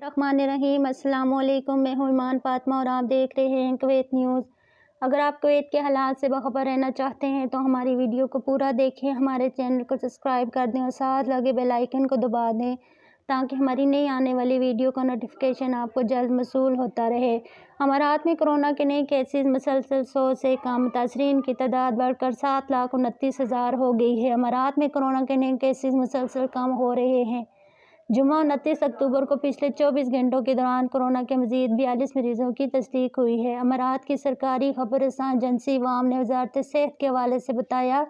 रहीम अस्सलाम वालेकुम। मैं हूं ईमान फातिमा और आप देख रहे हैं कुवैत न्यूज़। अगर आप कुवैत के हालात से बाखबर रहना चाहते हैं तो हमारी वीडियो को पूरा देखें, हमारे चैनल को सब्सक्राइब कर दें और साथ लगे बेल आइकन को दबा दें ताकि हमारी नई आने वाली वीडियो का नोटिफिकेशन आपको जल्द मौसूल होता रहे। अमारात में कोरोना के नए केसेस मुसलसल 100 से कम, मुतासरीन की तादाद बढ़कर 7,29,000 हो गई है। अमारात में कोरोना के नए केसेस मुसलसल कम हो रहे हैं। जुम्मा 29 अक्टूबर को पिछले 24 घंटों के दौरान कोरोना के मजीद 42 मरीजों की तस्दीक हुई है। अमारात की सरकारी खबरसां एजेंसी वाम ने वजारत सेहत के हवाले से बताया,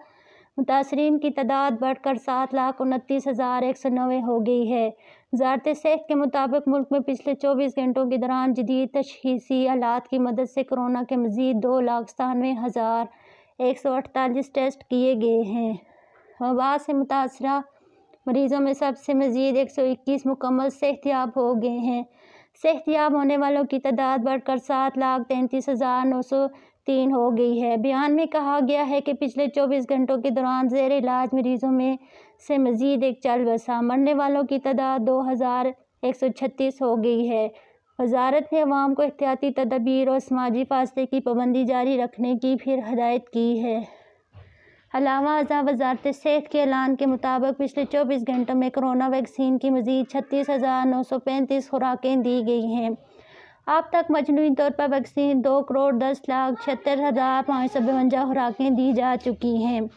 मुतासरीन की तादाद बढ़कर 7,29,109 हो गई है। वजारत सेहत के मुताबिक मुल्क में पिछले 24 घंटों के दौरान जदीद तशखीसी आलात की मदद से कोरोना के मजीद 2,97,148 टेस्ट किए गए हैं। वबा से मुतासरा मरीजों में सबसे मजीद 121 मुकम्मल सेहतयाब हो गए हैं। सेहतयाब होने वालों की तादाद बढ़कर 7,33,903 हो गई है। बयान में कहा गया है कि पिछले 24 घंटों के दौरान ज़ेर इलाज मरीजों में से मजीद एक चल बसा। मरने वालों की तादाद 2,136 हो गई है। वजारत ने अवाम को एहतियाती तदबीर और समाजी फासले की पाबंदी जारी रखने की फिर हिदायत की है। अलावा वजारत सेहत के ऐलान के मुताबिक पिछले 24 घंटों में कोरोना वैक्सीन की मजीद 36,935 खुराकें दी गई हैं। अब तक मजमूई तौर पर वैक्सीन 2,10,76,552 खुराकें दी जा चुकी हैं।